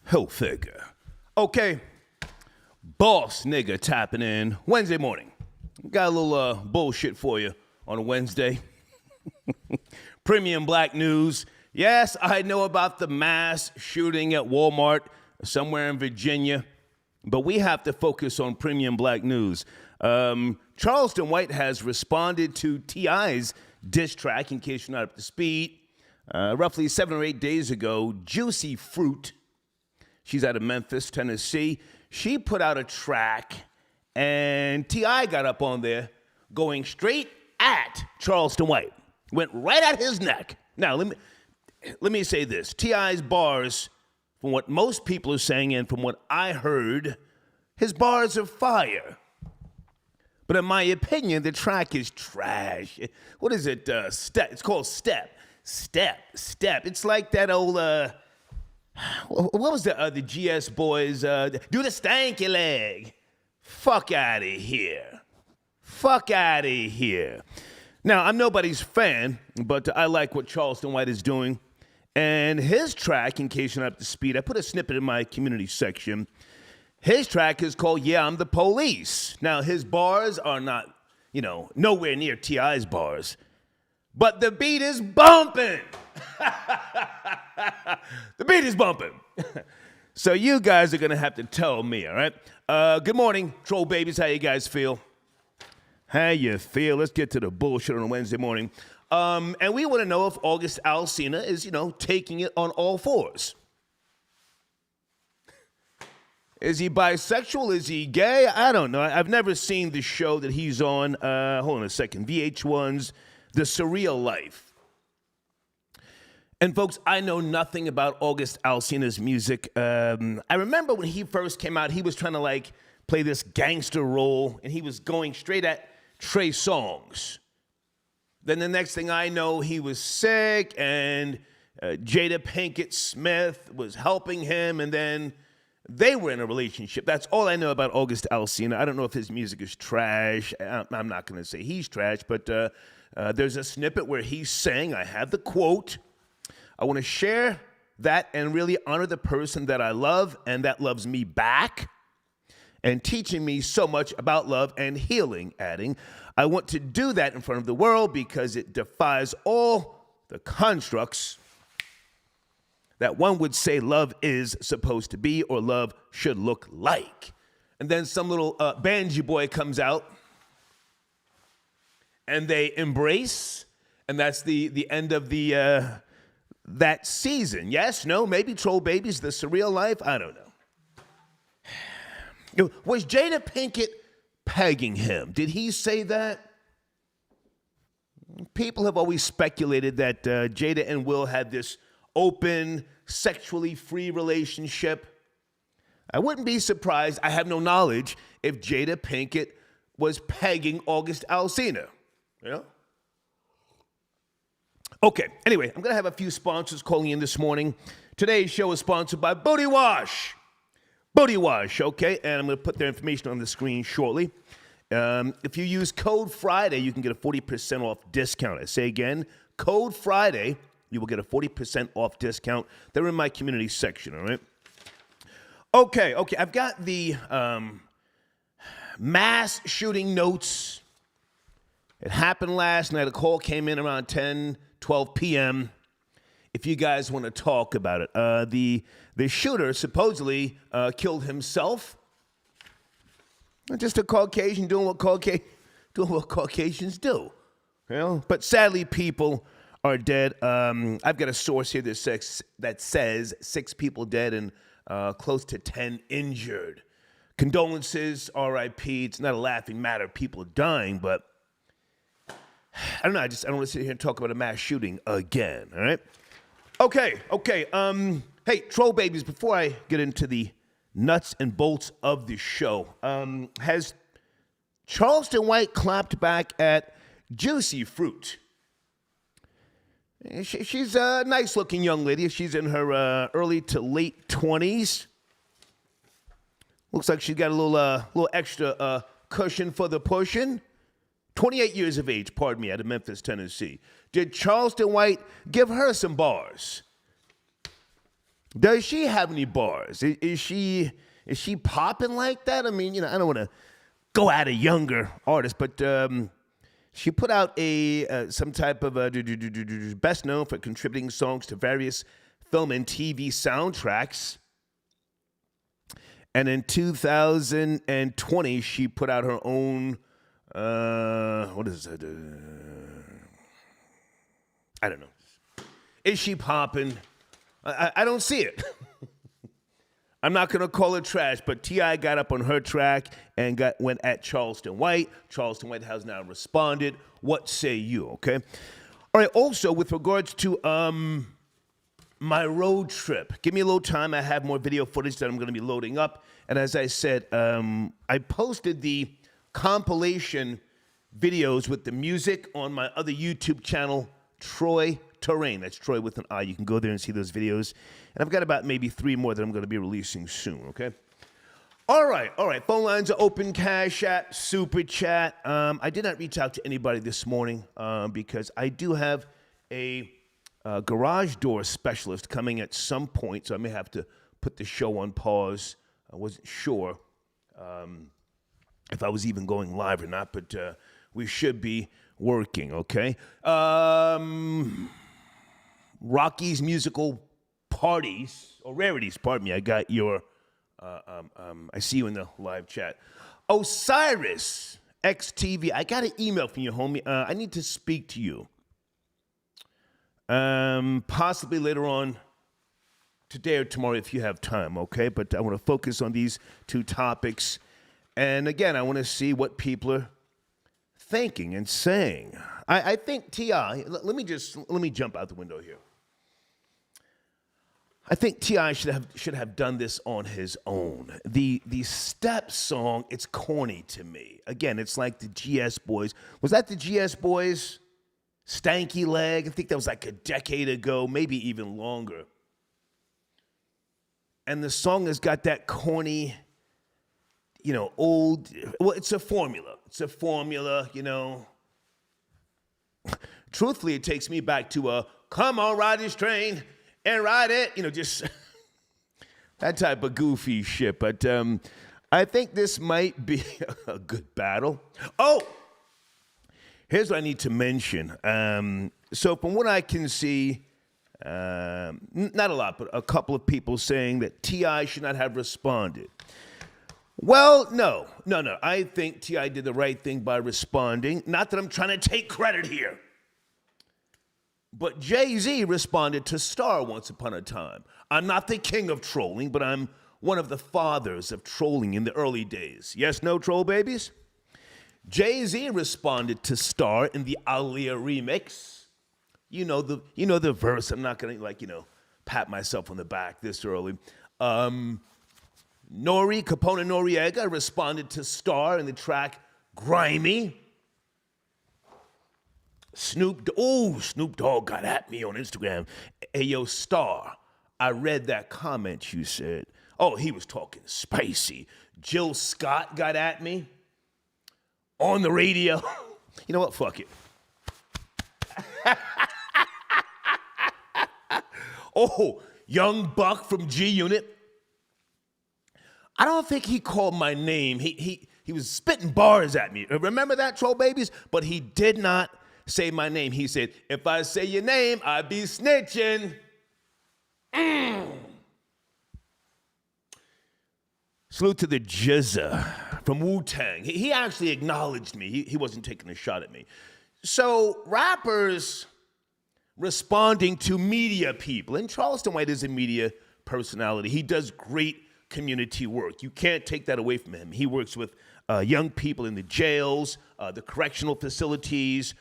He'll figure. Okay, boss nigga tapping in Wednesday morning. Got a little bullshit for you on a Wednesday. Premium Black News. Yes, I know about the mass shooting at Walmart somewhere in Virginia, but we have to focus on Premium Black News. Charleston White has responded to T.I.'s diss track, in case you're not up to speed. Roughly 7 or 8 days ago, Juicy Fruit, she's out of Memphis, Tennessee, she put out a track, and T.I. got up on there going straight at Charleston White. Went right at his neck. Now, let me say this. T.I.'s bars, from what most people are saying and from what I heard, his bars are fire. But in my opinion, the track is trash. What is it? Step. It's called Step. Step. It's like that old, what was the GS boys? Do the stanky leg. Fuck out of here. Fuck out of here. Now, I'm nobody's fan, but I like what Charleston White is doing. And his track, in case you're not up to speed, I put a snippet in my community section. His track is called Yeah, I'm the Police. Now, his bars are not, nowhere near T.I.'s bars. But the beat is bumping. The beat is bumping. So you guys are going to have to tell me, all right? Good morning, troll babies. How you guys feel? How you feel? Let's get to the bullshit on a Wednesday morning. And we want to know if August Alsina is, taking it on all fours. Is he bisexual? Is he gay? I don't know. I've never seen the show that he's on. Hold on a second. VH1's The Surreal Life. And folks, I know nothing about August Alsina's music. I remember when he first came out, he was trying to play this gangster role, and he was going straight at Trey Songz. Then the next thing I know, he was sick, and Jada Pinkett Smith was helping him, and then they were in a relationship. That's all I know about August Alsina. I don't know if his music is trash. I'm not going to say he's trash, but there's a snippet where he's saying, I have the quote, I want to share that and really honor the person that I love and that loves me back and teaching me so much about love and healing, adding, I want to do that in front of the world because it defies all the constructs that one would say love is supposed to be or love should look like. And then some little Banji boy comes out and they embrace, and that's the end of the that season. Yes, no, maybe Troll Babies, The Surreal Life, I don't know. Was Jada Pinkett pegging him? Did he say that? People have always speculated that Jada and Will had this open, sexually free relationship. I wouldn't be surprised, I have no knowledge, if Jada Pinkett was pegging August Alsina. Okay, anyway, I'm going to have a few sponsors calling in this morning. Today's show is sponsored by Booty Wash. Booty Wash, okay? And I'm going to put their information on the screen shortly. If you use code Friday, you can get a 40% off discount. I say again, code Friday, you will get a 40% off discount. They're in my community section, all right? Okay, I've got the mass shooting notes. It happened last night. A call came in around 10, 12 p.m. If you guys want to talk about it. The shooter supposedly killed himself. Just a Caucasian doing what Caucasians do. But sadly, people are dead. I've got a source here that says 6 people dead and close to 10 injured. Condolences, R.I.P. It's not a laughing matter. People are dying, but I don't know. I don't want to sit here and talk about a mass shooting again. All right. Okay. Hey, troll babies. Before I get into the nuts and bolts of the show, has Charleston White clapped back at Juicy Fruit? She's a nice-looking young lady. She's in her early to late 20s. Looks like she's got a little extra cushion for the pushing. 28 years of age, pardon me, out of Memphis, Tennessee. Did Charleston White give her some bars? Does she have any bars? Is she popping like that? I mean, I don't want to go at a younger artist, but she put out some type of best known for contributing songs to various film and TV soundtracks. And in 2020, she put out her own, what is it? I don't know. Is she popping? I don't see it. I'm not going to call it trash, but T.I. got up on her track and went at Charleston White. Charleston White has now responded. What say you, okay? All right, also, with regards to my road trip, give me a little time. I have more video footage that I'm going to be loading up. And as I said, I posted the compilation videos with the music on my other YouTube channel, Troy Terrain. That's Troy with an I. You can go there and see those videos. And I've got about maybe 3 more that I'm going to be releasing soon, okay? All right. Phone lines are open, Cash App, Super Chat. I did not reach out to anybody this morning because I do have a garage door specialist coming at some point, so I may have to put the show on pause. I wasn't sure if I was even going live or not, but we should be working, okay? Rocky's Musical Parties, or Rarities, pardon me. I got your, I see you in the live chat. Osiris XTV, I got an email from you, homie. I need to speak to you. Possibly later on today or tomorrow if you have time, okay? But I want to focus on these 2 topics. And again, I want to see what people are thinking and saying. I think T.I., let me jump out the window here. I think T.I. should have done this on his own. The step song, it's corny to me. Again, it's like the GS Boys. Was that the GS Boys? Stanky Leg? I think that was like a decade ago, maybe even longer. And the song has got that corny, old, well, it's a formula. Truthfully, it takes me back to come on, ride this train and ride it, just that type of goofy shit. But I think this might be a good battle. Oh, here's what I need to mention. So from what I can see, not a lot, but a couple of people saying that T.I. should not have responded. Well, no. I think T.I. did the right thing by responding. Not that I'm trying to take credit here. But Jay-Z responded to Star once upon a time. I'm not the king of trolling, but I'm one of the fathers of trolling in the early days. Yes, no, troll babies? Jay-Z responded to Star in the Aaliyah remix. You know the verse. I'm not going to, pat myself on the back this early. Capone Noriega responded to Star in the track Grimy. Snoop Dogg got at me on Instagram. Hey, yo, Star, I read that comment you said. Oh, he was talking spicy. Jill Scott got at me on the radio. You know what? Fuck it. Oh, Young Buck from G Unit. I don't think he called my name. He was spitting bars at me. Remember that, troll babies? But he did not say my name. He said, if I say your name, I be snitching. Salute to the Jizza from Wu-Tang. He actually acknowledged me. He wasn't taking a shot at me. So rappers responding to media people, and Charleston White is a media personality. He does great community work. You can't take that away from him. He works with young people in the jails, the correctional facilities.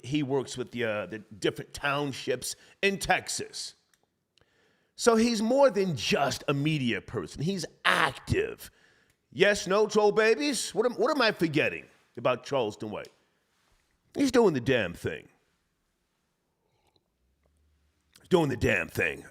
He works with the different townships in Texas. So he's more than just a media person. He's active. Yes, no, troll babies? What am I forgetting about Charleston White? He's doing the damn thing. He's doing the damn thing.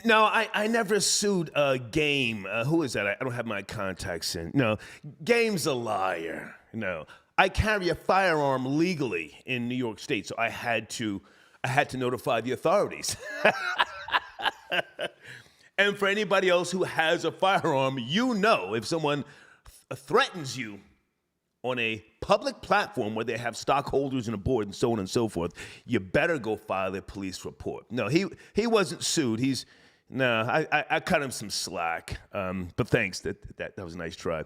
No, I never sued Game. Who is that? I don't have my contacts in. No, Game's a liar. No, I carry a firearm legally in New York State, so I had to I had to notify the authorities. And for anybody else who has a firearm, you know if someone threatens you on a public platform where they have stockholders and a board and so on and so forth, you better go file a police report. No, he wasn't sued. I cut him some slack. But thanks. That was a nice try.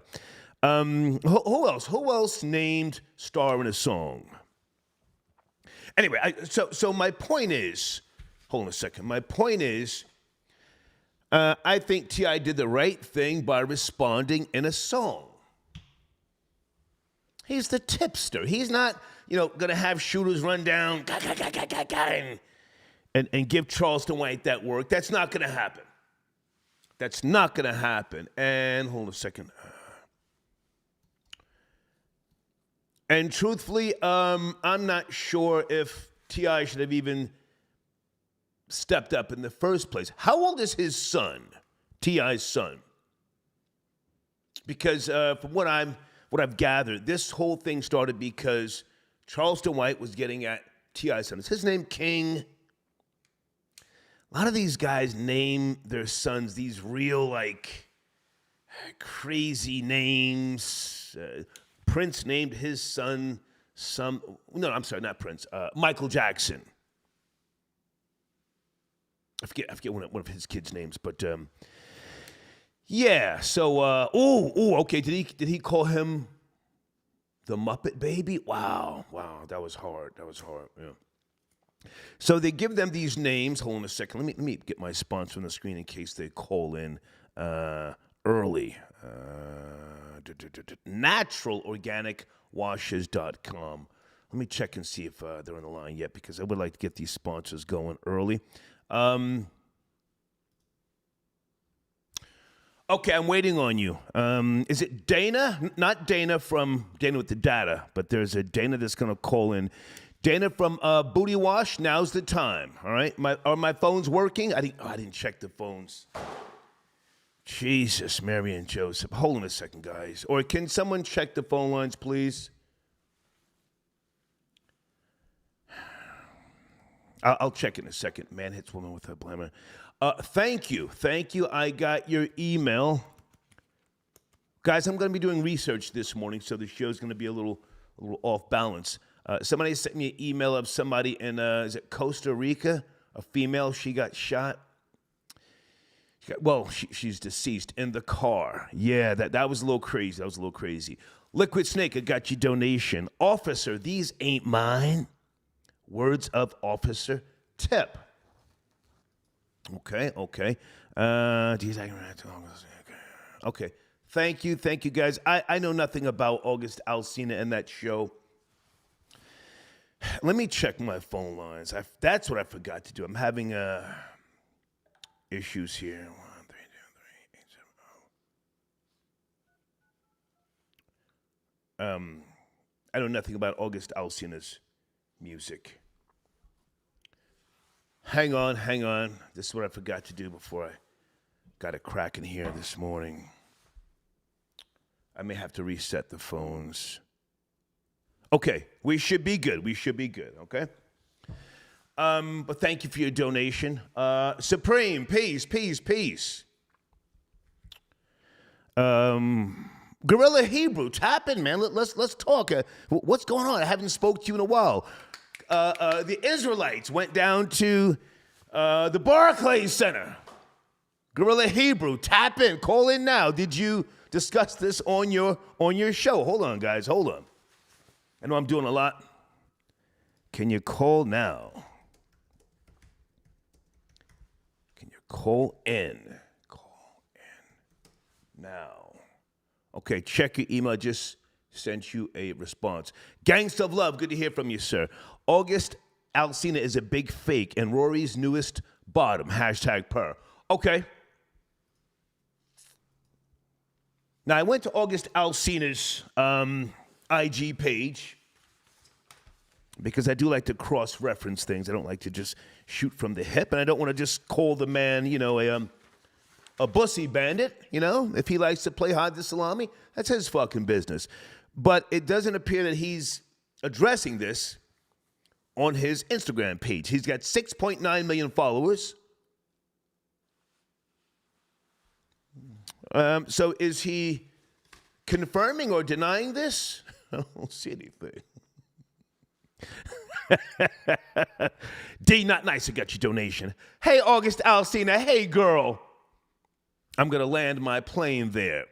Who else? Who else named star in a song? Anyway, so my point is, hold on a second. My point is, I think T.I. did the right thing by responding in a song. He's the tipster. He's not, going to have shooters run down and give Charleston White that work. That's not going to happen. That's not going to happen. And hold on a second. And truthfully, I'm not sure if T.I. should have even stepped up in the first place. How old is his son, T.I.'s son? Because from what I've gathered, this whole thing started because Charleston White was getting at T.I.'s son. Is his name King? A lot of these guys name their sons these real, crazy names. Prince named his son not Prince, Michael Jackson. I forget one of his kids' names, but yeah. So, okay. Did he call him the Muppet Baby? Wow, that was hard. Yeah. So they give them these names. Hold on a second. Let me get my sponsor on the screen in case they call in early. Naturalorganicwashes.com. Let me check and see if they're on the line yet, because I would like to get these sponsors going early. Okay, I'm waiting on you. Is it Dana? Not Dana from Dana with the Data, but there's a Dana that's going to call in. Dana from Booty Wash, now's the time, all right? Are my phones working? I didn't check the phones. Jesus, Mary and Joseph. Hold on a second, guys. Or can someone check the phone lines, please? I'll check in a second. Man hits woman with a blammer. Thank you. I got your email. Guys, I'm going to be doing research this morning, so the show's going to be a little off balance. Somebody sent me an email of somebody in, is it Costa Rica? A female, she got shot. She's deceased in the car. Yeah, that was a little crazy. Liquid Snake, I got your donation. Officer, these ain't mine. Words of Officer Tip. Okay. Okay. Thank you, guys. I know nothing about August Alsina and that show. Let me check my phone lines. That's what I forgot to do. I'm having issues here. 1 3 2 3 8 7 0. I know nothing about August Alsina's music. Hang on. This is what I forgot to do before I got a crack in here this morning. I may have to reset the phones. Okay, we should be good, okay? But thank you for your donation. Supreme, peace. Gorilla Hebrew, tap in, man. Let's talk. What's going on? I haven't spoke to you in a while. The Israelites went down to the Barclays Center. Gorilla Hebrew, tap in, call in now. Did you discuss this on your show? Hold on, guys, hold on. I know I'm doing a lot. Can you call now? Can you call in? Call in now. Okay, check your email. I just sent you a response. Gangsta of Love, good to hear from you, sir. August Alsina is a big fake and Rory's newest bottom. #per. Okay. Now, I went to August Alsina's IG page because I do like to cross-reference things. I don't like to just shoot from the hip, and I don't want to just call the man, a bussy bandit, If he likes to play hide the salami, that's his fucking business. But it doesn't appear that he's addressing this on his Instagram page. He's got 6.9 million followers. So is he confirming or denying this? I don't see anything. D, not nice, I got your donation. Hey, August Alsina. Hey, girl. I'm going to land my plane there.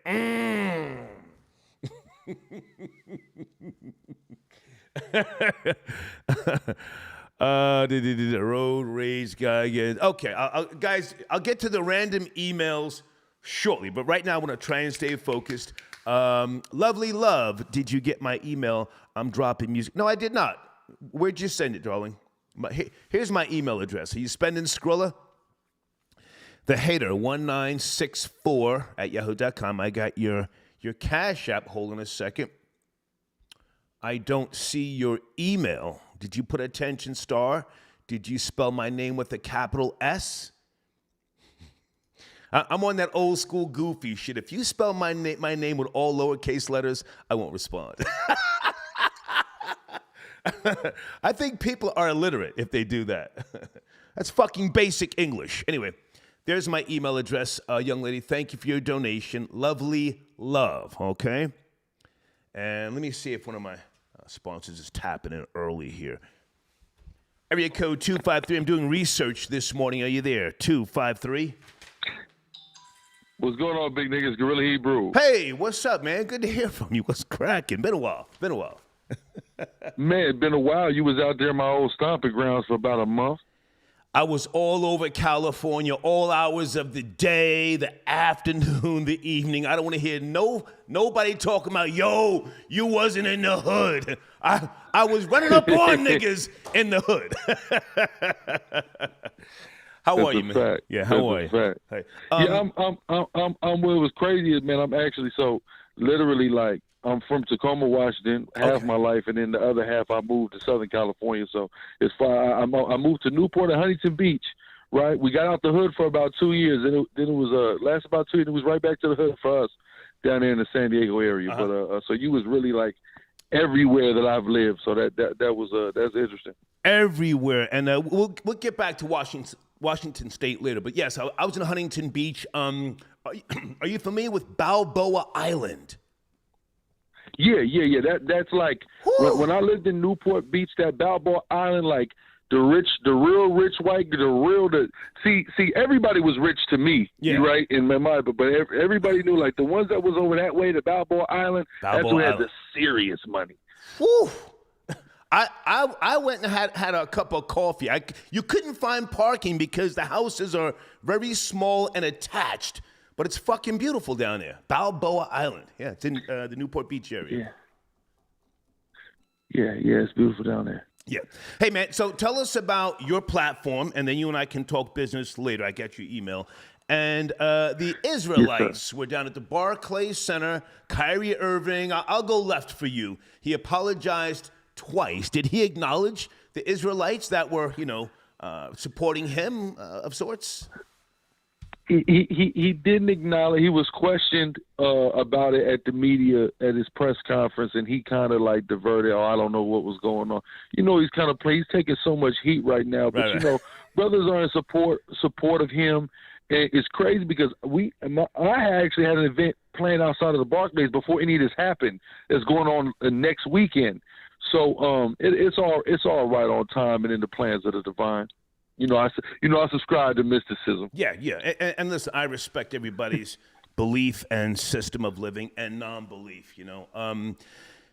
The road rage guy again. Okay, guys, I'll get to the random emails shortly, but right now I want to try and stay focused. Lovely love, did you get my email? I'm dropping music. No, I did not. Where'd you send it, darling? Here's my email address. Are you spending Skrilla? The hater 1964 at yahoo.com. I got your Cash App. Hold on a second. I don't see your email. Did you put attention star? Did you spell my name with a capital S? I'm on that old school goofy shit. If you spell my name with all lowercase letters, I won't respond. I think people are illiterate if they do that. That's fucking basic English. Anyway, there's my email address, young lady. Thank you for your donation. Lovely love, okay? And let me see if one of my sponsors is tapping in early here. Area code 253. I'm doing research this morning. Are you there? 253. What's going on, big niggas? Gorilla Hebrew. Hey, what's up, man? Good to hear from you. What's cracking? Been a while. Man, it's been a while. You was out there in my old stomping grounds for about a month. I was all over California, all hours of the day, the afternoon, the evening. I don't want to hear nobody talking about, yo, you wasn't in the hood. I was running up on niggas in the hood. How are you, man? Fact. Yeah, how are you? Fact. Hey. Yeah, I'm what was crazy is, man, I'm actually literally like I'm from Tacoma, Washington, half my life, and then the other half I moved to Southern California. So it's far. I moved to Newport and Huntington Beach. Right, we got out the hood for about 2 years, and then it was last about 2 years. It was right back to the hood for us down there in the San Diego area. But so you was really like everywhere that I've lived. So that's interesting. Everywhere, and we'll get back to Washington State later. But yes, I was in Huntington Beach. Are you familiar with Balboa Island? Yeah. That's like when I lived in Newport Beach, that Balboa Island, like the real rich white, see, everybody was rich to me, right, in my mind, but everybody knew, like, the ones that was over that way, the Balboa Island, that's who had the serious money. Woo! I went and had a cup of coffee. You couldn't find parking because the houses are very small and attached. But it's fucking beautiful down there. Balboa Island. Yeah, it's in the Newport Beach area. Yeah, it's beautiful down there. Yeah. Hey, man, so tell us about your platform, and then you and I can talk business later. I got your email. And the Israelites were down at the Barclays Center. Kyrie Irving, I'll go left for you. He apologized twice. Did he acknowledge the Israelites that were, supporting him of sorts? He didn't acknowledge. He was questioned about it at the media at his press conference, and he kind of like diverted. Oh, I don't know what was going on. He's kind of he's taking so much heat right now. But brothers are in support of him. And it's crazy because I actually had an event planned outside of the Barclays before any of this happened. That's going on next weekend. So it's all right on time and in the plans of the divine. I subscribe to mysticism. Yeah. And listen, I respect everybody's belief and system of living and non-belief,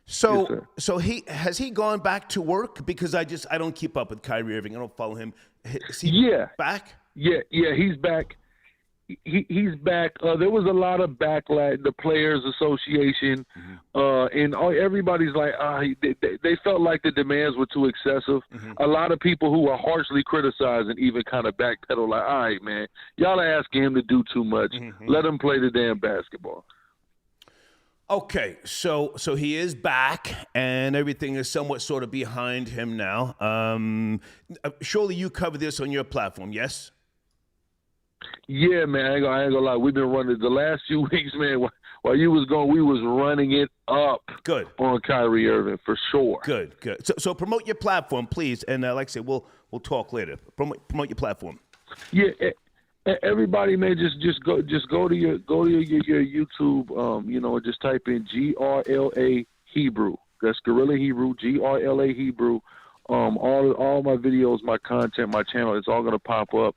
So has he gone back to work? Because I don't keep up with Kyrie Irving. I don't follow him. Is he back? Yeah, he's back. He's back. There was a lot of backlash. The Players Association, and everybody's like, they felt like the demands were too excessive. A lot of people who were harshly criticized and even kind of backpedal, like, all right, man, y'all are asking him to do too much. Let him play the damn basketball. Okay, so he is back, and everything is somewhat sort of behind him now. Surely you cover this on your platform, yes? Yeah, man, I ain't gonna lie. We've been running the last few weeks, man. while you was gone, we was running it up. Good. On Kyrie Irving for sure. Good. So promote your platform, please, and like I said, we'll talk later. Promote your platform. Yeah, everybody, man, just go to your YouTube, and just type in GRLA Hebrew. That's Gorilla Hebrew, GRLA Hebrew. All my videos, my content, my channel, it's all gonna pop up.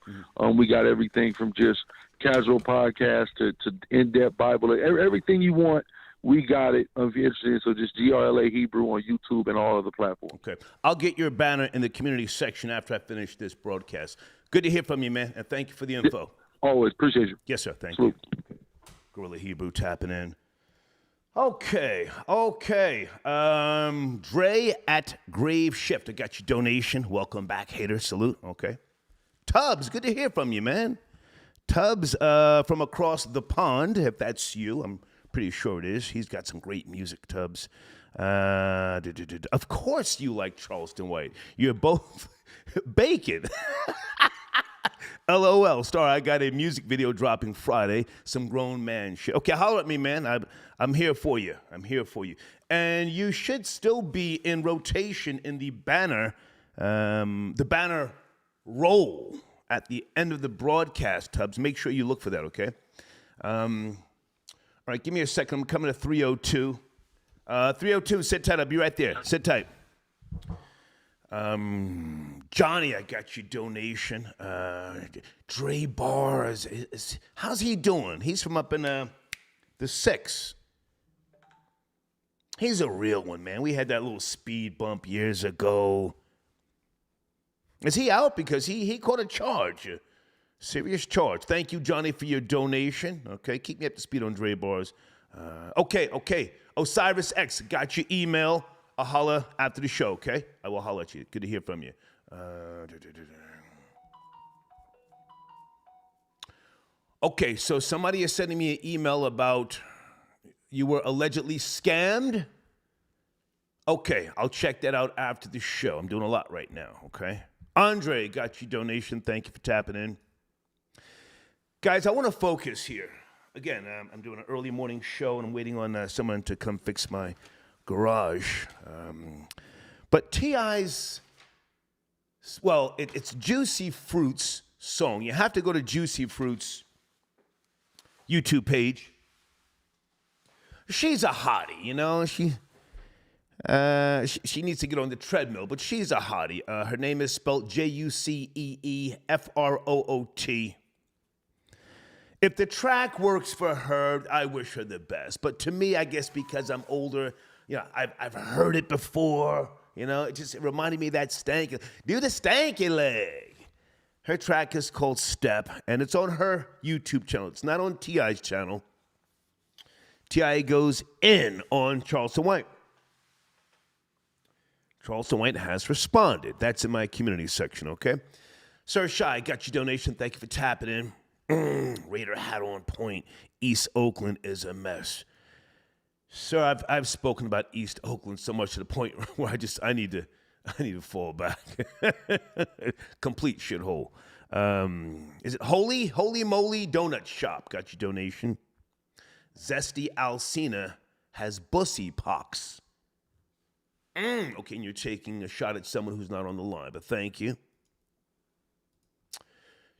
We got everything from just casual podcast to in-depth Bible, everything you want. We got it. If you're interested, so just GRLA Hebrew on YouTube and all other platforms. Okay, I'll get your banner in the community section after I finish this broadcast. Good to hear from you, man, and thank you for the info. Always appreciate you. Yes, sir. Thank you. Gorilla Hebrew tapping in. Okay. Dre at Grave Shift. I got your donation. Welcome back, hater. Salute. Okay. Tubbs, good to hear from you, man. Tubbs from across the pond, if that's you. I'm pretty sure it is. He's got some great music, Tubbs. Of course you like Charleston White. You're both bacon. LOL. Star, I got a music video dropping Friday. Some grown man shit. Okay, holler at me, man. I'm here for you. And you should still be in rotation in the banner roll at the end of the broadcast, Tubbs. Make sure you look for that, okay? All right, give me a second. I'm coming to 302. 302, sit tight. I'll be right there. Sit tight. Johnny, I got your donation. Dre Bars, how's he doing? He's from up in the 6. He's a real one, man. We had that little speed bump years ago. Is he out? Because he caught a charge. Serious charge. Thank you, Johnny, for your donation. Okay, keep me up to speed on Dre Bars. Okay. Osiris X, got your email. I'll holler after the show, okay? I will holler at you. Good to hear from you. Okay, so somebody is sending me an email about you were allegedly scammed. Okay, I'll check that out after the show. I'm doing a lot right now, okay? Andre, got your donation. Thank you for tapping in. Guys, I want to focus here. Again, I'm doing an early morning show, and I'm waiting on someone to come fix my garage. But T.I.'s, well, it's Juicy Fruit's song. You have to go to Juicy Fruit's YouTube page. She's a hottie, you know. She needs to get on the treadmill, but she's a hottie. Her name is spelled Juceefroot. If the track works for her, I wish her the best. But to me, I guess because I'm older, I've heard it before. It reminded me of that stanky. Do the stanky leg. Her track is called Step, and it's on her YouTube channel. It's not on T.I.'s channel. T.I. goes in on Charleston White. Charleston White has responded. That's in my community section, okay? Sir Shy, got your donation. Thank you for tapping in. Raider hat on point. East Oakland is a mess. Sir, I've spoken about East Oakland so much to the point where I need to fall back. Complete shithole. Is it Holy Moly Donut Shop? Got your donation. Zesty Alsina has bussy pox. Okay, and you're taking a shot at someone who's not on the line, but thank you.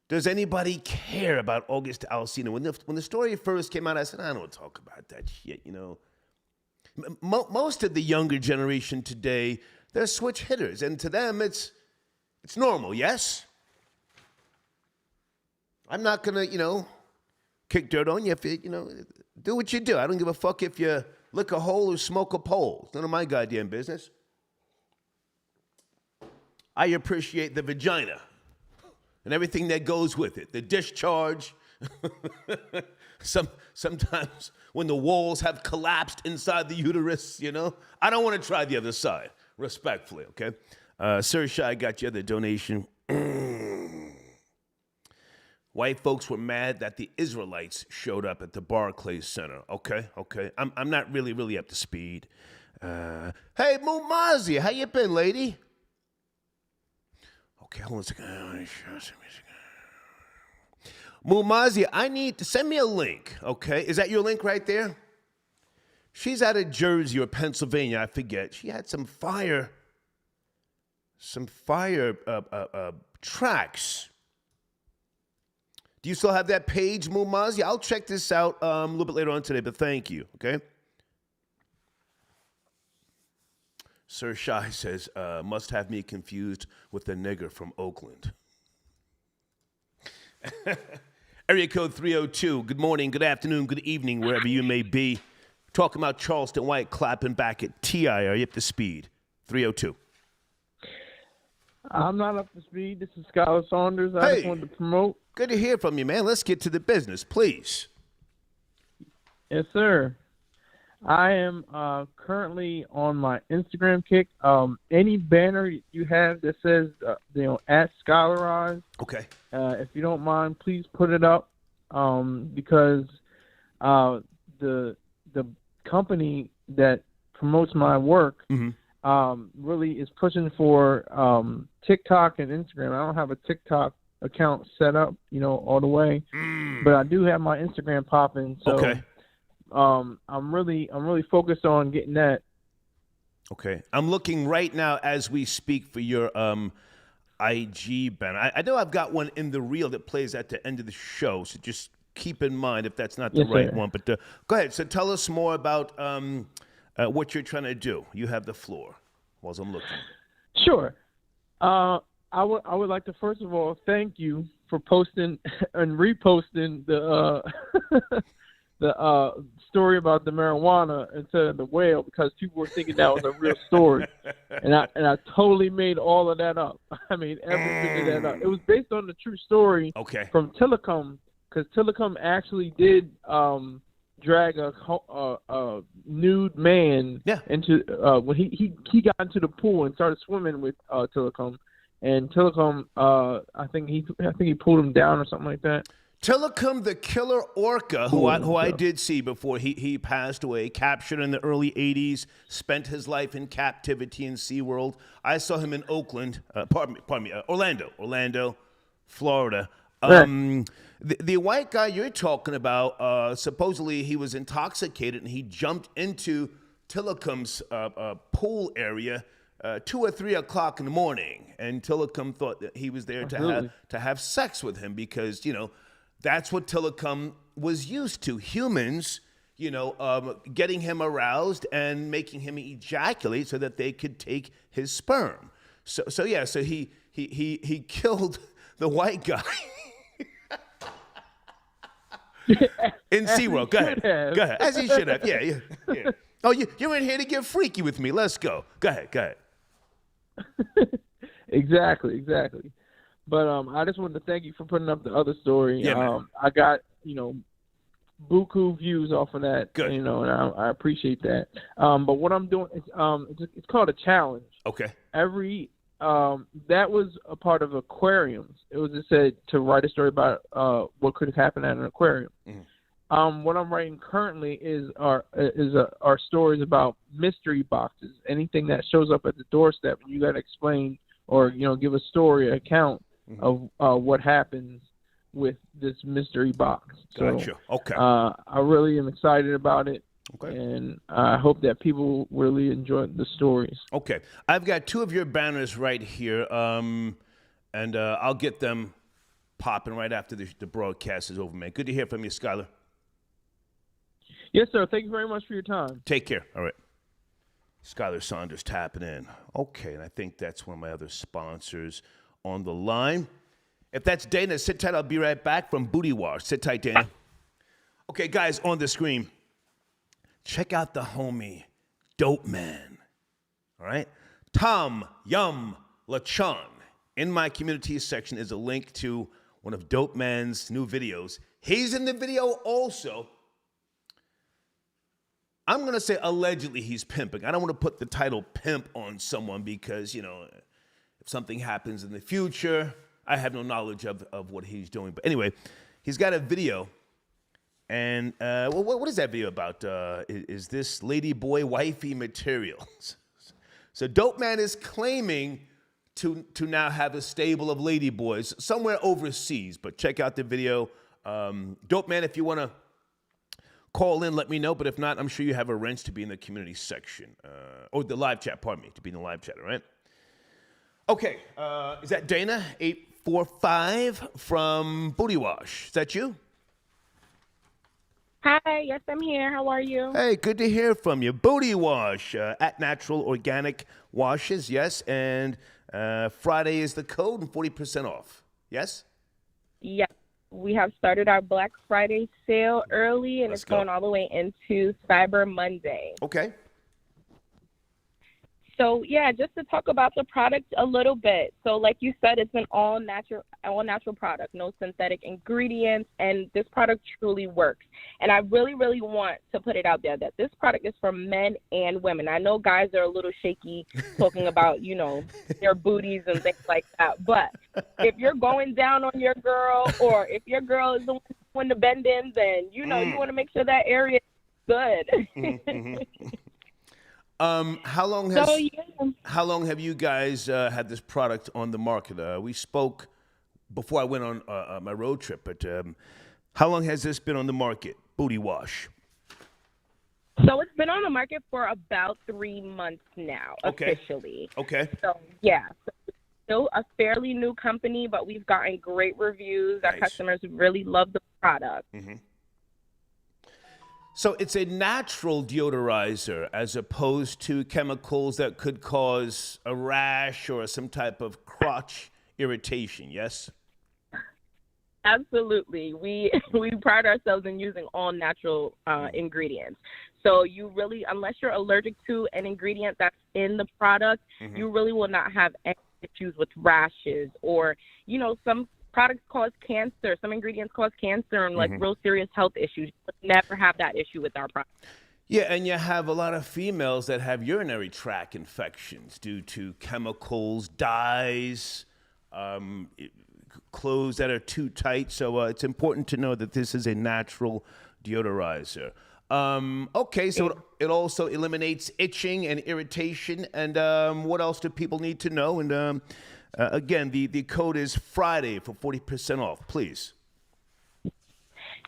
Does anybody care about August Alsina? When the story first came out, I said, I don't talk about that shit, Most of the younger generation today, they're switch hitters, and to them, it's normal, yes? I'm not going to, kick dirt on you if you, do what you do. I don't give a fuck if you lick a hole or smoke a pole. It's none of my goddamn business. I appreciate the vagina and everything that goes with it. The discharge. Sometimes when the walls have collapsed inside the uterus, I don't want to try the other side, respectfully, okay? Sir Shy, got your other donation. White folks were mad that the Israelites showed up at the Barclays Center. Okay. I'm not really up to speed. Hey, Mumazi, how you been, lady? Okay, hold on a second. Mumazi, I need to send me a link, okay? Is that your link right there? She's out of Jersey or Pennsylvania, I forget. She had some fire tracks. Do you still have that page, Mumaz? Yeah, I'll check this out a little bit later on today, but thank you, okay? Sir Shai says, must have me confused with the nigger from Oakland. Area code 302, good morning, good afternoon, good evening, wherever you may be. Talking about Charleston White clapping back at T.I. Are you up to speed? 302. I'm not up to speed. This is Skylar Saunders. I just wanted to promote. Good to hear from you, man. Let's get to the business, please. Yes, sir. I am currently on my Instagram kick. Any banner you have that says, at Schylarize, okay. If you don't mind, please put it up because the company that promotes my work really is pushing for TikTok and Instagram. I don't have a TikTok account set up, all the way, but I do have my Instagram popping. So okay. I'm really focused on getting that. Okay. I'm looking right now as we speak for your IG banner. I know I've got one in the reel that plays at the end of the show, so just keep in mind if that's not the right one. But go ahead. So tell us more about what you're trying to do. You have the floor while I'm looking. Sure. I would like to first of all thank you for posting and reposting the the story about the marijuana instead of the whale, because people were thinking that was a real story, and I totally made all of that up. I made everything of that up. It was based on the true story from Tillicum, because Tillicum actually did drag a nude man into when he got into the pool and started swimming with Tillicum, and Tillicum I think he pulled him down or something like that. Tillicum, the killer orca, who I did see before he passed away, captured in the early 80s, spent his life in captivity in SeaWorld. I saw him in Oakland, Orlando, Florida. The white guy you're talking about, supposedly he was intoxicated and he jumped into Tillicum's pool area 2 or 3 o'clock in the morning, and Tillicum thought that he was there to have sex with him because, that's what Tillicum was used to. Humans, getting him aroused and making him ejaculate so that they could take his sperm. So he killed the white guy in SeaWorld. Go ahead. As he should have. Yeah. Oh, you're in here to get freaky with me. Let's go. Go ahead. Exactly. But I just wanted to thank you for putting up the other story. Yeah, I got, buku views off of that. Good. And I appreciate that. But what I'm doing is it's called a challenge. Okay. That was a part of aquariums. It was just said to write a story about what could happen at an aquarium. Mm-hmm. What I'm writing currently is our stories about mystery boxes. Anything that shows up at the doorstep, and you got to explain or give a story, account of what happens with this mystery box. Gotcha. Okay. I really am excited about it. Okay. And I hope that people really enjoy the stories. Okay. I've got 2 of your banners right here, and I'll get them popping right after the broadcast is over, man. Good to hear from you, Skylar. Yes, sir. Thank you very much for your time. Take care. All right. Skylar Saunders tapping in. Okay, and I think that's one of my other sponsors on the line. If that's Dana, sit tight. I'll be right back from Booty War. Sit tight, Dana. Okay, guys, on the screen, check out the homie, Dope Man. All right? Tom Yum Lachon. In my community section is a link to one of Dope Man's new videos. He's in the video also. I'm going to say allegedly he's pimping. I don't want to put the title pimp on someone because, if something happens in the future, I have no knowledge of what he's doing. But anyway, he's got a video. And what is that video about? Is this lady boy wifey material? So Dope Man is claiming to now have a stable of lady boys somewhere overseas. But check out the video. Dope Man, if you want to call in, let me know. But if not, I'm sure you have a wrench to be in the community section. Or the live chat, pardon me, to be in the live chat, all right? Okay, is that Dana, 845 from Booty Wash? Is that you? Hi, yes, I'm here. How are you? Hey, good to hear from you. Booty Wash, at Natural Organic Washes, yes. And Friday is the code and 40% off, yes? Yes, we have started our Black Friday sale early, and Let's it's go. going all the way into Cyber Monday. Okay. So, yeah, just to talk about the product a little bit. So, like you said, it's an all natural product, no synthetic ingredients, and this product truly works. And I really, really want to put it out there that this product is for men and women. I know guys are a little shaky talking about, their booties and things like that. But if you're going down on your girl, or if your girl is the one doing the bend-ins, then, you want to make sure that area is good. How long have you guys had this product on the market? We spoke before I went on my road trip, but how long has this been on the market? Booty Wash. So it's been on the market for about 3 months now, officially. Okay. So yeah, so it's still a fairly new company, but we've gotten great reviews. Our customers really love the product. Mm-hmm. So it's a natural deodorizer as opposed to chemicals that could cause a rash or some type of crotch irritation, yes? Absolutely. We pride ourselves in using all natural ingredients. So you really, unless you're allergic to an ingredient that's in the product, you really will not have any issues with rashes or, some products cause cancer. Some ingredients cause cancer and real serious health issues. You never have that issue with our product. Yeah, and you have a lot of females that have urinary tract infections due to chemicals, dyes, clothes that are too tight. So it's important to know that this is a natural deodorizer. Okay, so it also eliminates itching and irritation. And what else do people need to know? And again, the code is Friday for 40% off, please.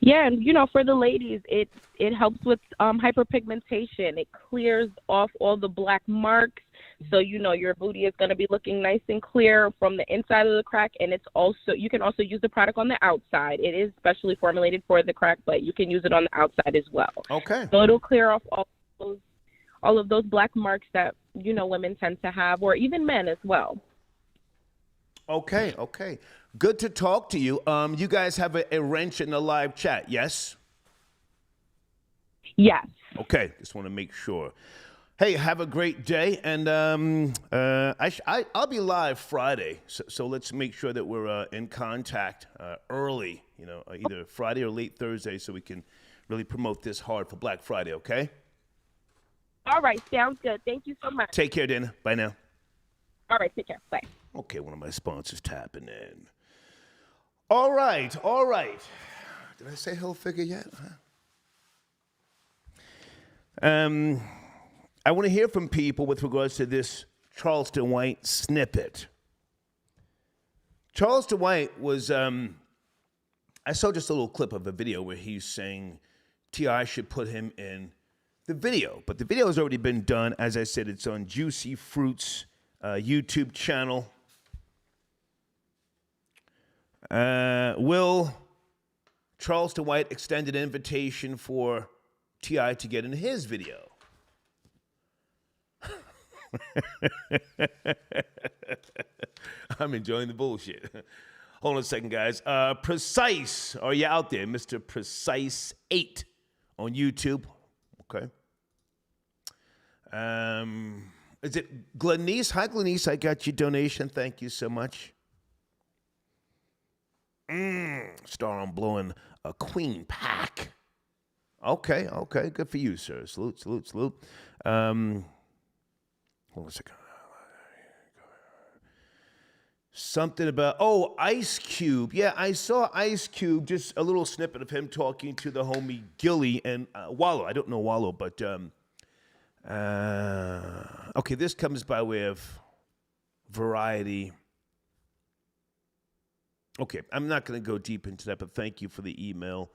Yeah, and for the ladies, it helps with hyperpigmentation. It clears off all the black marks, so your booty is going to be looking nice and clear from the inside of the crack. And you can also use the product on the outside. It is specially formulated for the crack, but you can use it on the outside as well. Okay. So it'll clear off all of those black marks that women tend to have, or even men as well. Okay. Good to talk to you. You guys have a wrench in the live chat, yes? Yes. Okay, just want to make sure. Hey, have a great day, and I'll be live Friday, so let's make sure that we're in contact early, either Friday or late Thursday, so we can really promote this hard for Black Friday, okay? All right, sounds good. Thank you so much. Take care, Dana. Bye now. All right, take care. Bye. Okay, one of my sponsors tapping in. All right. Did I say Hilfiger yet? I want to hear from people with regards to this Charleston White snippet. Charleston White was, I saw just a little clip of a video where he's saying T.I. should put him in the video. But the video has already been done. As I said, it's on Juicy Fruit's YouTube channel. Will Charleston White extend an invitation for T.I. to get in his video? I'm enjoying the bullshit. Hold on a second, guys. Precise, are you out there? Mr. Precise 8 on YouTube. Okay. Is it Glenice? Hi, Glenice. I got your donation. Thank you so much. Star on blowing a queen pack. Okay. Good for you, sir. Salute. Hold on a second. Something about, Ice Cube. Yeah, I saw Ice Cube, just a little snippet of him talking to the homie Gilly and Wallow. I don't know Wallow, but okay, this comes by way of Variety. Okay, I'm not going to go deep into that, but thank you for the email.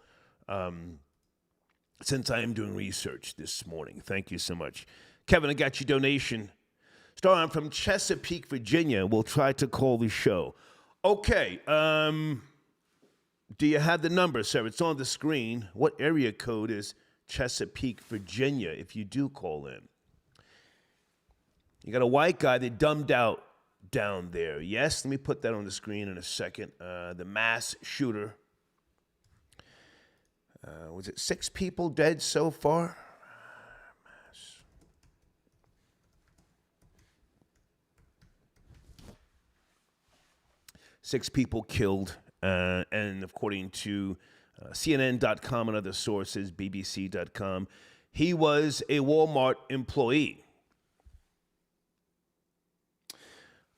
since I am doing research this morning. Thank you so much. Kevin, I got your donation. Star, I'm from Chesapeake, Virginia. We'll try to call the show. Okay. Do you have the number, sir? It's on the screen. What area code is Chesapeake, Virginia, if you do call in? You got a white guy that dumbed out down there. Yes, let me put that on the screen in a second. The mass shooter. Was it 6 people dead so far? Mass. Six people killed, and according to CNN.com and other sources, BBC.com, he was a Walmart employee.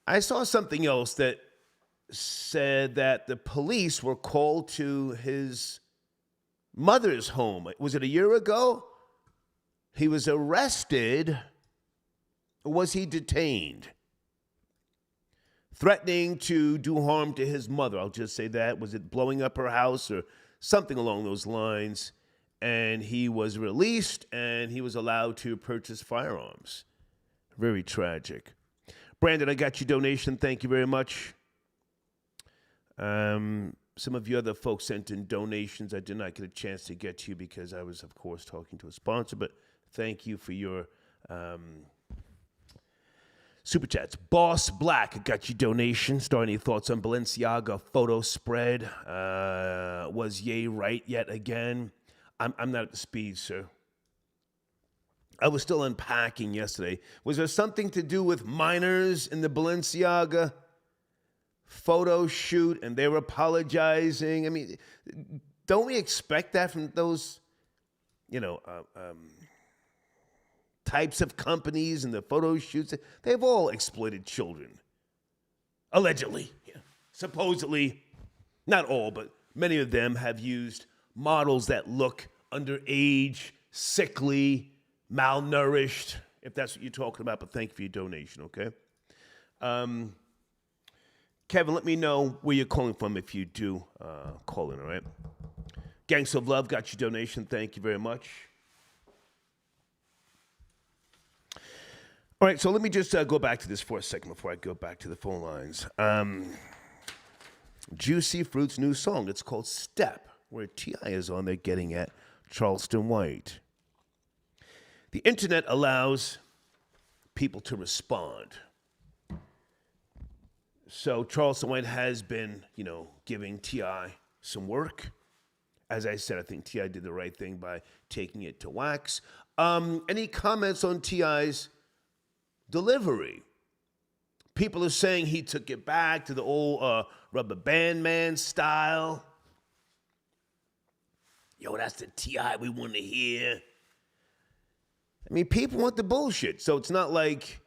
I saw something else that said that the police were called to his mother's home. Was it a year ago? He was arrested, or was he detained? Threatening to do harm to his mother. I'll just say that. Was it blowing up her house or something along those lines? And he was released, and he was allowed to purchase firearms. Very tragic. Brandon, I got your donation. Thank you very much. Some of you other folks sent in donations. I did not get a chance to get to you because I was, of course, talking to a sponsor, but thank you for your super chats. Boss Black, I got your donation. Star, any thoughts on Balenciaga photo spread? Was Ye right yet again? I'm not at the speed, sir. I was still unpacking yesterday. Was there something to do with minors in the Balenciaga photo shoot and they were apologizing? I mean, don't we expect that from those, types of companies and the photo shoots? They've all exploited children. Allegedly. Yeah. Supposedly. Not all, but many of them have used models that look underage, sickly, malnourished, if that's what you're talking about. But thank you for your donation, okay? Kevin, let me know where you're calling from if you do call in, all right? Gangs of Love got your donation. Thank you very much. All right, so let me just go back to this for a second before I go back to the phone lines. Juicy Fruit's new song, it's called Step, where T.I. is on there getting at Charleston White. The internet allows people to respond. So Charleston White has been, giving T.I. some work. As I said, I think T.I. did the right thing by taking it to wax. Any comments on T.I.'s delivery? People are saying he took it back to the old Rubber Band Man style. Yo, that's the T.I. we want to hear. I mean, people want the bullshit. So it's not like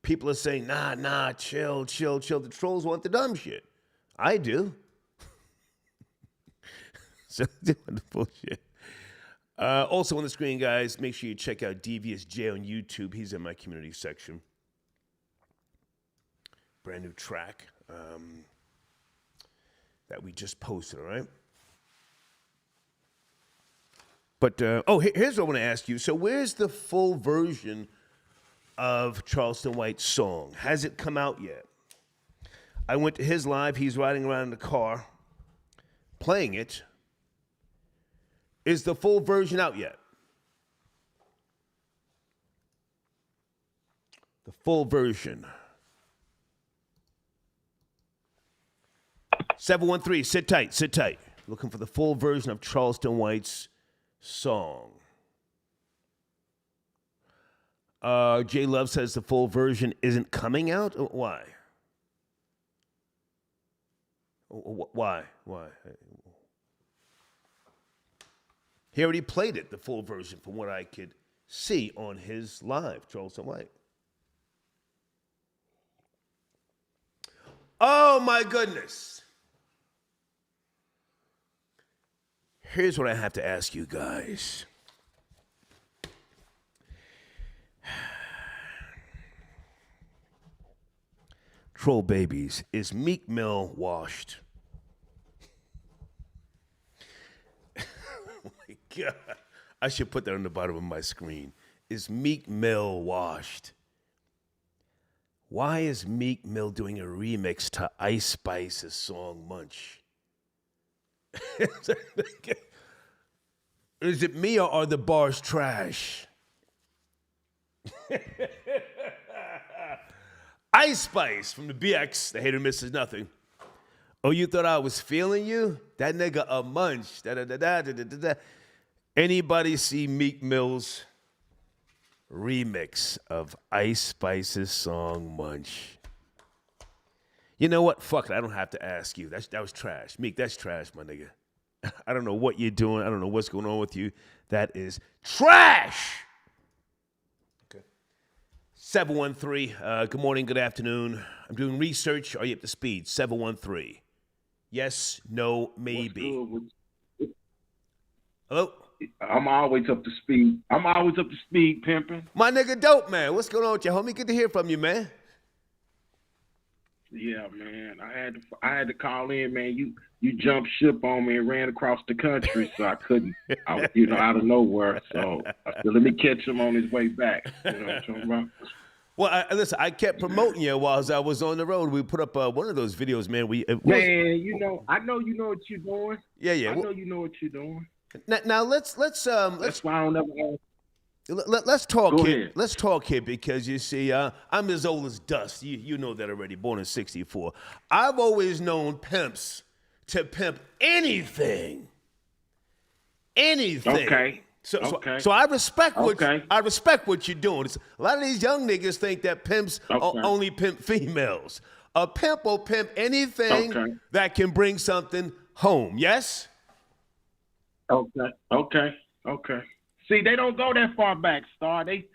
people are saying, nah, chill. The trolls want the dumb shit. I do. So they want the bullshit. Also on the screen, guys, make sure you check out Devious J on YouTube. He's in my community section. Brand new track that we just posted, all right? But, here's what I want to ask you. So where's the full version of Charleston White's song? Has it come out yet? I went to his live. He's riding around in the car playing it. Is the full version out yet? The full version. 713, sit tight. Looking for the full version of Charleston White's song. J Love says the full version isn't coming out. Why? Why? He already played it, the full version, from what I could see on his live, Charleston White. Oh, my goodness. Here's what I have to ask you guys. Troll babies, is Meek Mill washed? Oh my God. I should put that on the bottom of my screen. Is Meek Mill washed? Why is Meek Mill doing a remix to Ice Spice's song Munch? Is it me or are the bars trash? Ice Spice from the BX, the hater misses nothing. Oh, you thought I was feeling you? That nigga a munch. Da, da, da, da, da, da, da. Anybody see Meek Mill's remix of Ice Spice's song Munch? You know what? Fuck it. I don't have to ask you. That was trash. Meek, that's trash, my nigga. I don't know what you're doing. I don't know what's going on with you. That is trash. Okay. 713. Good morning, good afternoon. I'm doing research. Are you up to speed? 713. Yes, no, maybe. Hello? I'm always up to speed. Pimping. My nigga Dope, man. What's going on with you, homie? Good to hear from you, man. Yeah, man. I had to call in, man. You jumped ship on me and ran across the country, so I couldn't. Out of nowhere. So I said, let me catch him on his way back. You know what I'm talking about? Well, listen, I kept promoting you while I was on the road. We put up one of those videos, man. I know you know what you're doing. Yeah. I know you know what you're doing. Now let's That's why I don't ever ask. Let's talk Go here. ahead. Let's talk here because you see, I'm as old as dust. You know that already. Born in '64. I've always known pimps to pimp anything. Okay. So I respect what Okay. I respect what you're doing. A lot of these young niggas think that pimps only pimp females. A pimp will pimp anything that can bring something home. Yes. Okay. See, they don't go that far back, Star. These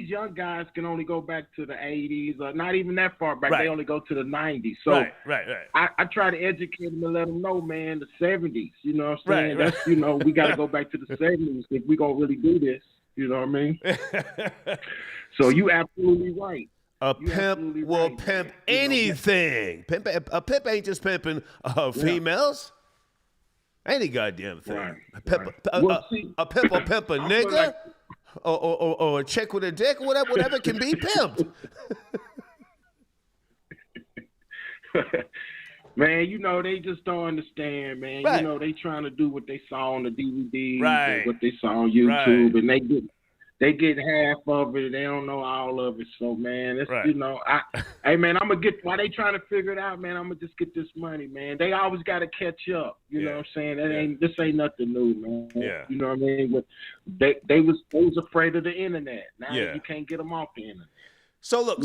young guys can only go back to the 80s, or not even that far back. Right. They only go to the 90s. So Right. I try to educate them and let them know, man, the 70s. You know what I'm saying? Right. That's we got to go back to the 70s if we gonna really do this. You know what I mean? So you absolutely right. A pimp will pimp anything. A pimp ain't just pimping females. Any goddamn thing. Right. A pimp will pimp a nigga or a chick with a dick, whatever can be pimped. Man, they just don't understand, man. Right. They trying to do what they saw on the DVD, Right. what they saw on YouTube, Right. and they get half of it. They don't know all of it. So, man, it's, Right. hey, man, I'm going to while they trying to figure it out, man, I'm going to just get this money, man. They always got to catch up. You know what I'm saying? This ain't nothing new, man. Yeah. You know what I mean? But they was afraid of the internet. Now Yeah. you can't get them off the internet. So look,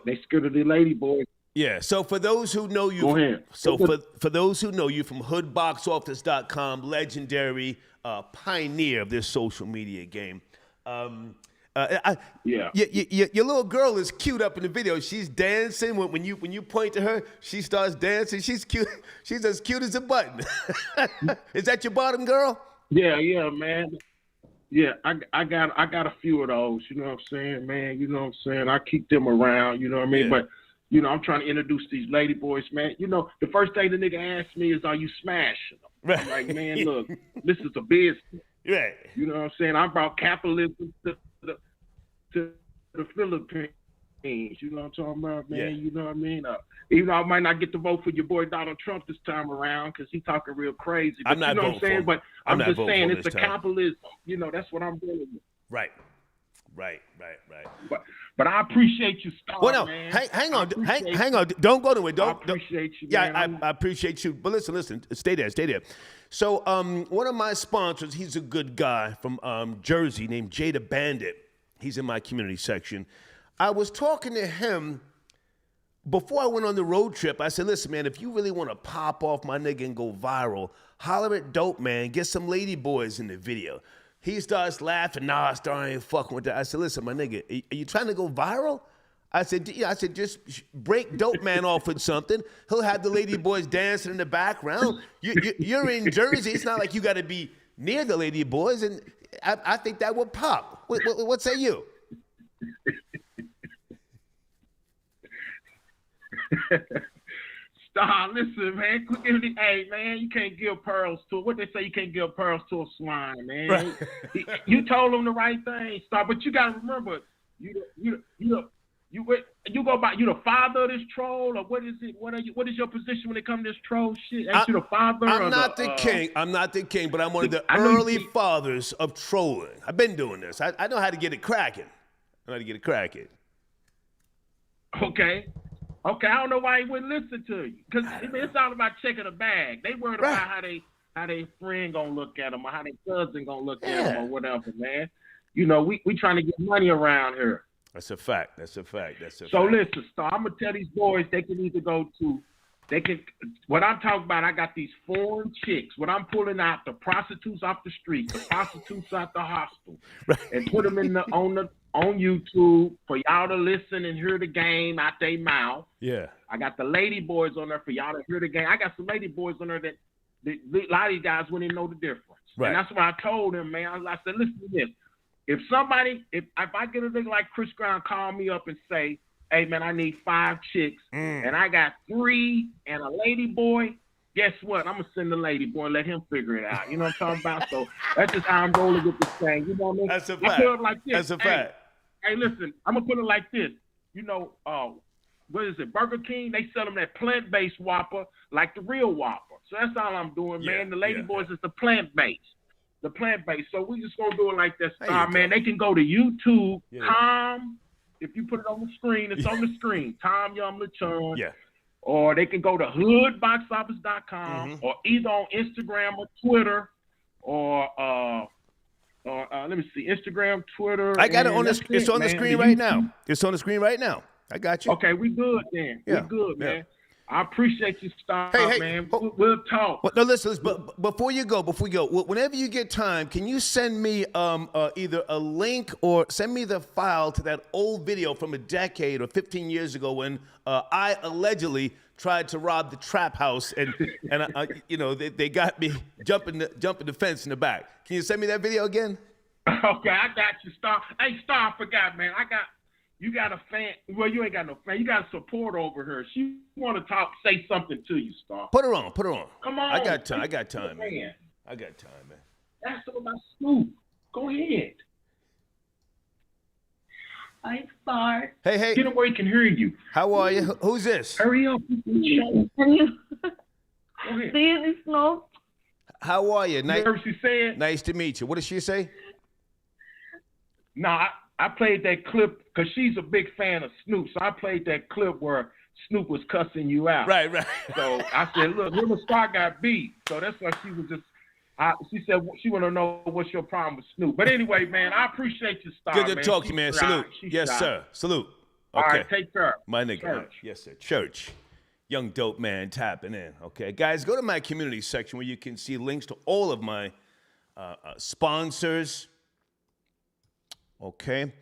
They scared of the lady boys. yeah. So for those who know you, Go ahead. For those who know you from hoodboxoffice.com, legendary pioneer of this social media game. Yeah. Your little girl is cute up in the video. She's dancing when you point to her. She starts dancing. She's cute. She's as cute as a button. Is that your bottom girl? Yeah, man. Yeah, I got a few of those. You know what I'm saying, man? You know what I'm saying? I keep them around. You know what I mean? Yeah. But I'm trying to introduce these lady boys, man. The first thing the nigga asked me is, "Are you smashing them?" Right. I'm like, man, look, this is a business. Right. You know what I'm saying? I brought capitalism to the Philippines. You know what I'm talking about, man? Yeah. You know what I mean? Even though I might not get to vote for your boy Donald Trump this time around because he's talking real crazy. But I'm not you know what I'm voting for saying? him. But I'm I'm not just voting saying for him it's a this time. capitalism. That's what I'm dealing with. Right. But I appreciate you, Star, Well, no, man. hang on. I Hang on. Don't go to it. I appreciate you, Yeah, man. I appreciate you. But listen. Stay there. So, one of my sponsors, he's a good guy from Jersey named Jada Bandit. He's in my community section. I was talking to him before I went on the road trip. I said, listen, man, if you really want to pop off my nigga and go viral, holler at Dope, man. Get some lady boys in the video. He starts laughing. Nah, Star, I ain't fucking with that. I said, listen, my nigga, are you trying to go viral? I said, just break Dope Man off with something. He'll have the lady boys dancing in the background. You're in Jersey. It's not like you got to be near the lady boys. And I think that would pop. What say you? Stop, listen, man. Hey, man, you can't give pearls to what they say. You can't give pearls to a swine, man. Right. You told him the right thing, Stop. But you gotta remember, you go by. You the father of this troll, or what is it? What is your position when it comes to this troll shit? Ain't you the father? I'm not the king. I'm not the king, but I'm one of the early fathers of trolling. I've been doing this. I know how to get it cracking. Okay, I don't know why he wouldn't listen to you. Because it's all about checking a bag. They worried about how they friend gonna look at them or how their cousin gonna look at them or whatever, man. You know, we trying to get money around here. That's a fact. So listen, Star, I'm gonna tell these boys they can either what I'm talking about, I got these foreign chicks. What I'm pulling out, the prostitutes off the street, the prostitutes out the hospital, and put them on YouTube for y'all to listen and hear the game out their mouth. Yeah. I got the lady boys on there for y'all to hear the game. I got some lady boys on there that a lot of these guys wouldn't even know the difference. Right. And that's what I told them, man. I said, listen to this. If I get a nigga like Chris Brown call me up and say, hey, man, I need 5 chicks, and I got 3 and a lady boy, guess what? I'm going to send the lady boy and let him figure it out. You know what I'm talking about? So that's just how I'm rolling with this thing. You know what I mean? That's a fact. I put it like this. That's a fact. Hey, listen, I'm going to put it like this. You know, what is it? Burger King, they sell them that plant-based Whopper like the real Whopper. So that's all I'm doing, man. The lady boys is the plant-based. So we just going to do it like this, man. They can go to YouTube, Tom. If you put it on the screen, it's on the screen. Tom Young LeChun. Yeah. Or they can go to hoodboxoffice.com or either on Instagram or Twitter or let me see, Instagram, Twitter. I got it on the. It's on the screen right now. It's on the screen right now. I got you. Okay, we good then. Yeah. We good, man. I appreciate you, Star, man. We'll talk. Well, no, listen. But before you go, whenever you get time, can you send me either a link or send me the file to that old video from a decade or 15 years ago when I allegedly tried to rob the trap house and they got me jumping the fence in the back. Can you send me that video again? Okay, I got you, Star. Hey, Star, I forgot, man. You got a fan. Well, you ain't got no fan. You got a supporter over here. She want to say something to you, Star. Put her on. Come on. I got time, man. I got time, man. Ask her about Snoop. Go ahead. Hi, Star. Hey. Get him where he can hear you. How are you? Who's this? Hurry up. Go ahead. See you, Snoop. How are you? You heard what she said? Nice to meet you. What did she say? No, I played that clip because she's a big fan of Snoop. So I played that clip where Snoop was cussing you out. Right. So I said, look, him and Star got beat. So that's why she was just, she said she want to know what's your problem with Snoop. But anyway, man, I appreciate you, Star. Good to talk to you, man. Salute. Yes, sir. Salute. Okay. All right, take care. My nigga. Church. Yes, sir. Church. Young dope man tapping in. Okay, guys, go to my community section where you can see links to all of my sponsors. Okay.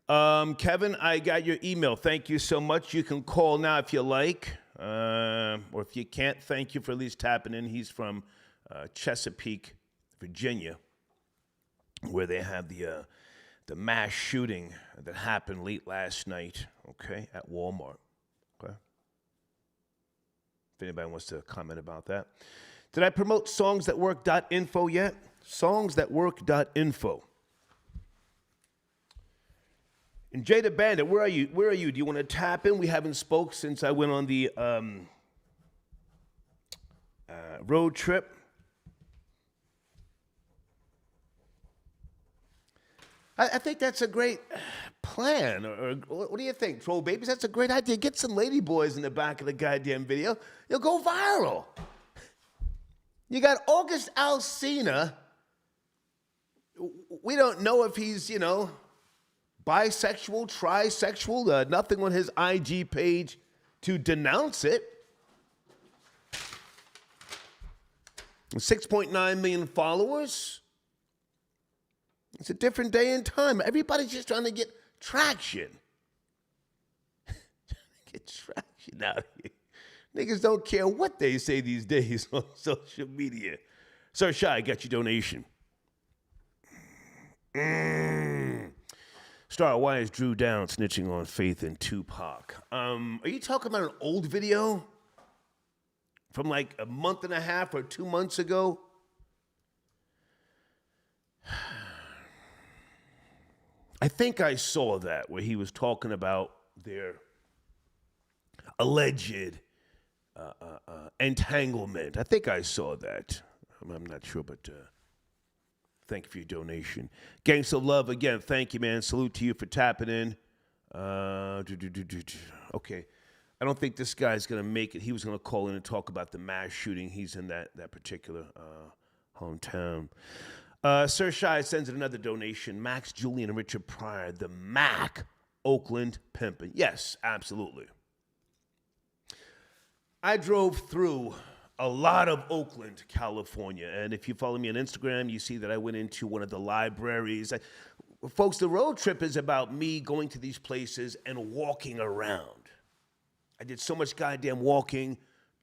Kevin, I got your email. Thank you so much. You can call now if you like. Or if you can't, thank you for at least tapping in. He's from Chesapeake, Virginia, where they have the mass shooting that happened late last night, okay, at Walmart. Okay. If anybody wants to comment about that. Did I promote songsthatwork.info yet? Songsthatwork.info. And Jada Bandit, where are you? Do you want to tap in? We haven't spoke since I went on the road trip. I think that's a great plan. Or what do you think, Troll Babies? That's a great idea. Get some lady boys in the back of the goddamn video. You'll go viral. You got August Alsina. We don't know if he's, bisexual, trisexual, nothing on his IG page to denounce it. 6.9 million followers. It's a different day and time. Everybody's just trying to get traction. Get traction out here. Niggas don't care what they say these days on social media. Sir Shy, got your donation. Star, why is Drew Down snitching on Faith and Tupac? Are you talking about an old video? from like a month and a half or 2 months ago. I think I saw that where he was talking about their alleged entanglement. I think I saw that. I'm not sure, but thank you for your donation. Gangs of Love, again, thank you, man. Salute to you for tapping in. Okay. I don't think this guy's going to make it. He was going to call in and talk about the mass shooting. He's in that particular hometown. Sir Shai sends in another donation. Max, Julian, and Richard Pryor, the Mac, Oakland pimpin'. Yes, absolutely. I drove through a lot of Oakland, California, and if you follow me on Instagram, you see that I went into one of the libraries. Folks, the road trip is about me going to these places and walking around. I did so much goddamn walking,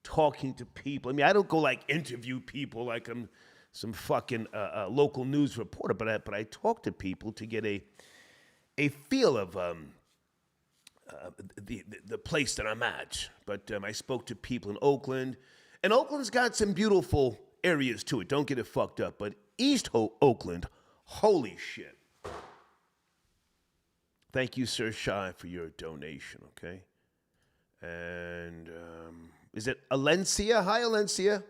talking to people. I mean, I don't go like interview people like I'm some fucking local news reporter, but I talk to people to get a feel of the place that I'm at. But I spoke to people in Oakland, and Oakland's got some beautiful areas to it. Don't get it fucked up. But East Oakland, holy shit. Thank you, Sir Shai, for your donation, okay? And is it Alencia? Hi, Alencia.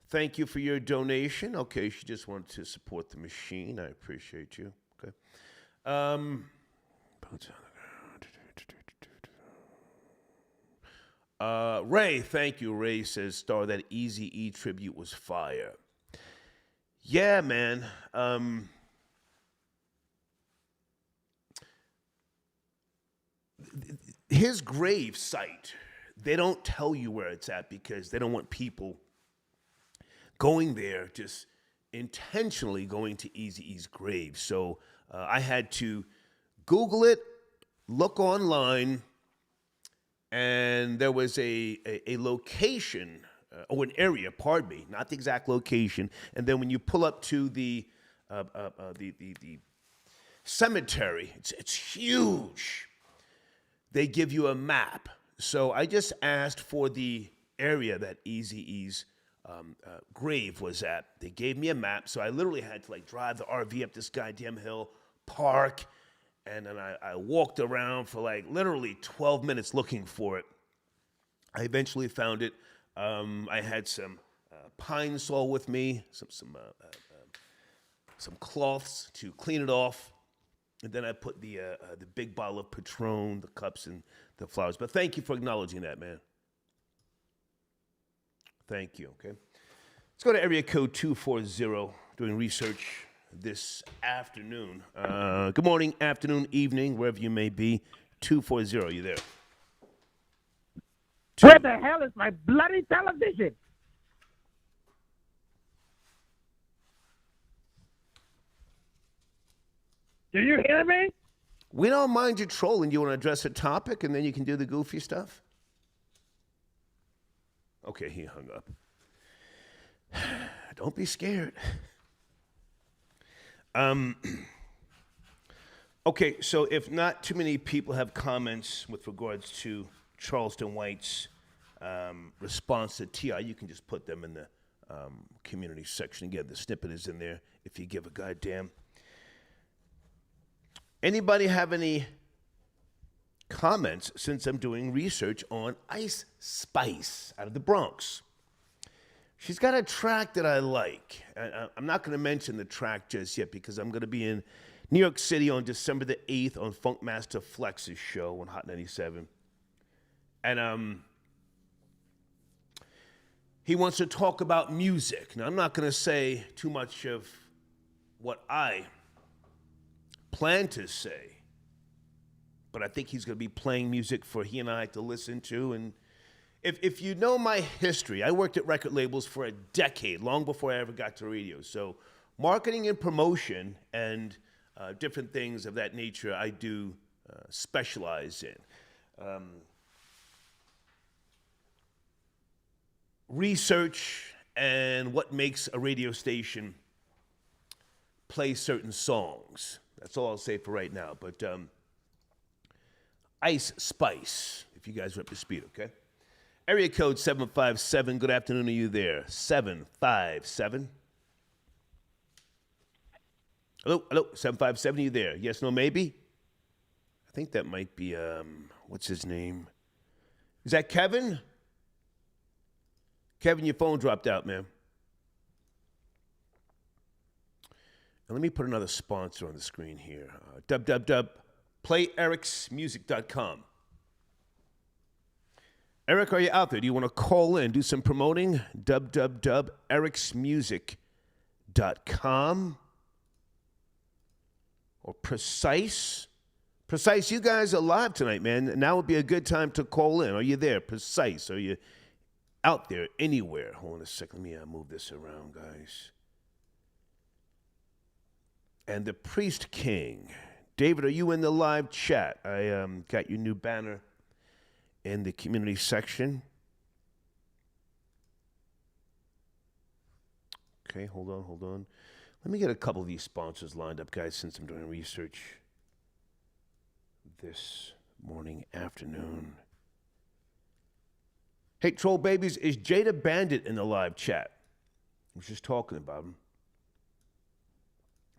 Thank you for your donation. Okay, she just wanted to support the machine. I appreciate you. Okay. Ray, thank you. Ray says, Star, that Eazy-E tribute was fire. Yeah, man. His grave site, they don't tell you where it's at because they don't want people going there, just intentionally going to Eazy-E's grave. So I had to Google it, look online, and there was a location, or an area, pardon me, not the exact location. And then when you pull up to the cemetery, it's huge. They give you a map. So I just asked for the area that Eazy-E's grave was at. They gave me a map, so I literally had to like drive the RV up this goddamn hill, park, and then I walked around for like literally 12 minutes looking for it. I eventually found it. I had some pine saw with me, some cloths to clean it off, and then I put the big bottle of Patron, the cups, and the flowers. But thank you for acknowledging that, man. Thank you, okay? Let's go to area code 240, doing research this afternoon. Good morning, afternoon, evening, wherever you may be. 240, you there? Where the hell is my bloody television? Do you hear me? We don't mind you trolling. You want to address a topic, and then you can do the goofy stuff? Okay, he hung up. Don't be scared. Okay, so if not too many people have comments with regards to Charleston White's response to T.I., you can just put them in the community section. Again, the snippet is in there if you give a goddamn. Anybody have any comments since I'm doing research on Ice Spice out of the Bronx? She's got a track that I like. I'm not going to mention the track just yet because I'm going to be in New York City on December the 8th on Funkmaster Flex's show on Hot 97. And he wants to talk about music. Now, I'm not going to say too much of what I plan to say, but I think he's going to be playing music for he and I to listen to. And if you know my history, I worked at record labels for a decade, long before I ever got to radio. So marketing and promotion and different things of that nature I do specialize in. Research and what makes a radio station play certain songs. That's all I'll say for right now. But Ice Spice, if you guys are up to speed, okay? Area code 757. Good afternoon to you there. 757. Hello, 757. You there? Yes, no, maybe? I think that might be, what's his name? Is that Kevin? Kevin, your phone dropped out, man. And let me put another sponsor on the screen here. www.playericsmusic.com. Eric, are you out there? Do you want to call in, do some promoting? www.ericsmusic.com. Or Precise. Precise, you guys are live tonight, man. Now would be a good time to call in. Are you there? Precise, are you out there anywhere? Hold on a second. Let me move this around, guys. And the Priest King. David, are you in the live chat? I got your new banner in the community section. Okay, hold on. Let me get a couple of these sponsors lined up, guys, since I'm doing research this morning, afternoon. Hey, Troll Babies, is Jada Bandit in the live chat? I was just talking about him.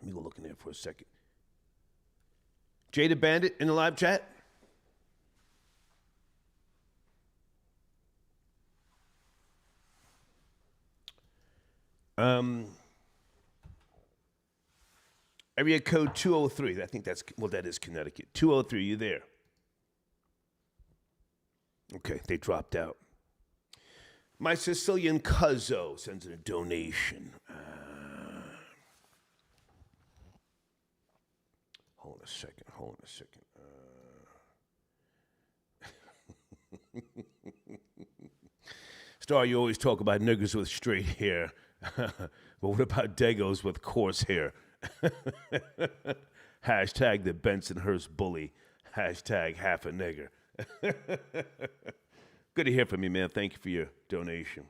Let me go look in there for a second. Jada Bandit in the live chat? Area code 203. I think that is Connecticut. 203, you there? Okay, they dropped out. My Sicilian Cuzzo sends in a donation. Hold on a second. Star, you always talk about niggers with straight hair. But what about Dagos with coarse hair? Hashtag the Bensonhurst bully. Hashtag half a nigger. Good to hear from you, man. Thank you for your donation.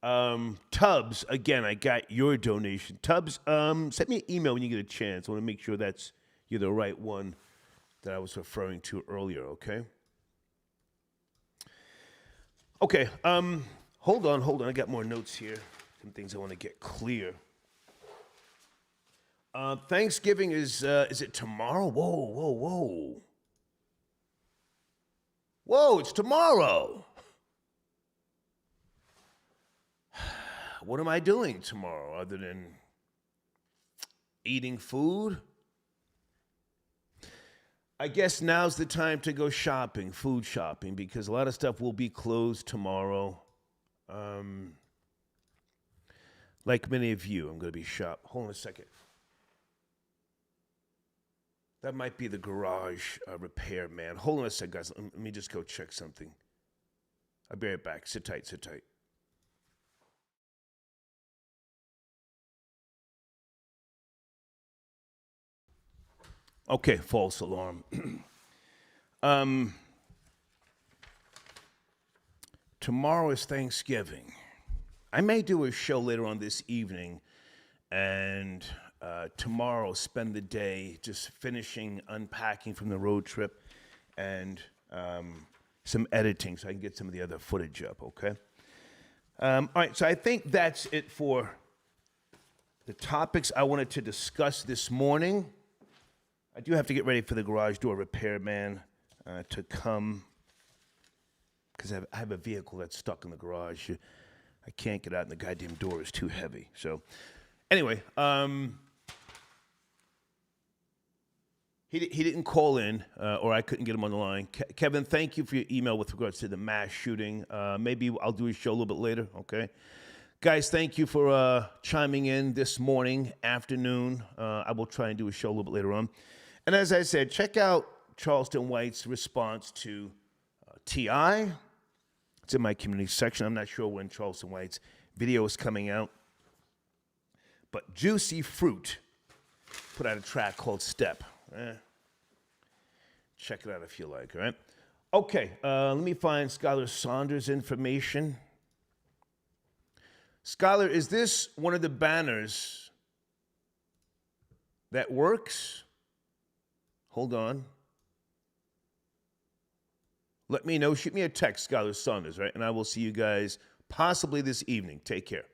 Tubbs, again, I got your donation. Tubbs, send me an email when you get a chance. I want to make sure you're the right one that I was referring to earlier, okay? Okay, hold on. I got more notes here. Some things I want to get clear. Thanksgiving is it tomorrow? Whoa. Whoa, it's tomorrow. What am I doing tomorrow other than eating food? I guess now's the time to go shopping, food shopping, because a lot of stuff will be closed tomorrow. Like many of you, I'm going to be Hold on a second. That might be the garage repair man. Hold on a second, guys. Let me just go check something. I'll be right back. Sit tight. Okay, false alarm. Tomorrow is Thanksgiving. I may do a show later on this evening, and tomorrow spend the day just finishing unpacking from the road trip and some editing so I can get some of the other footage up, okay? All right, so I think that's it for the topics I wanted to discuss this morning. I do have to get ready for the garage door repair man to come because I have a vehicle that's stuck in the garage. I can't get out, and the goddamn door is too heavy. So, anyway, he didn't call in, or I couldn't get him on the line. Kevin, thank you for your email with regards to the mass shooting. Maybe I'll do a show a little bit later, okay? Guys, thank you for chiming in this morning, afternoon. I will try and do a show a little bit later on. And as I said, check out Charleston White's response to T.I. It's in my community section. I'm not sure when Charleston White's video is coming out. But Juicy Fruit put out a track called Step. Check it out if you like, all right? Okay, let me find Skylar Saunders' information. Skylar, is this one of the banners that works? Hold on. let me know. Shoot me a text, Skylar Saunders, right? And I will see you guys possibly this evening. Take care.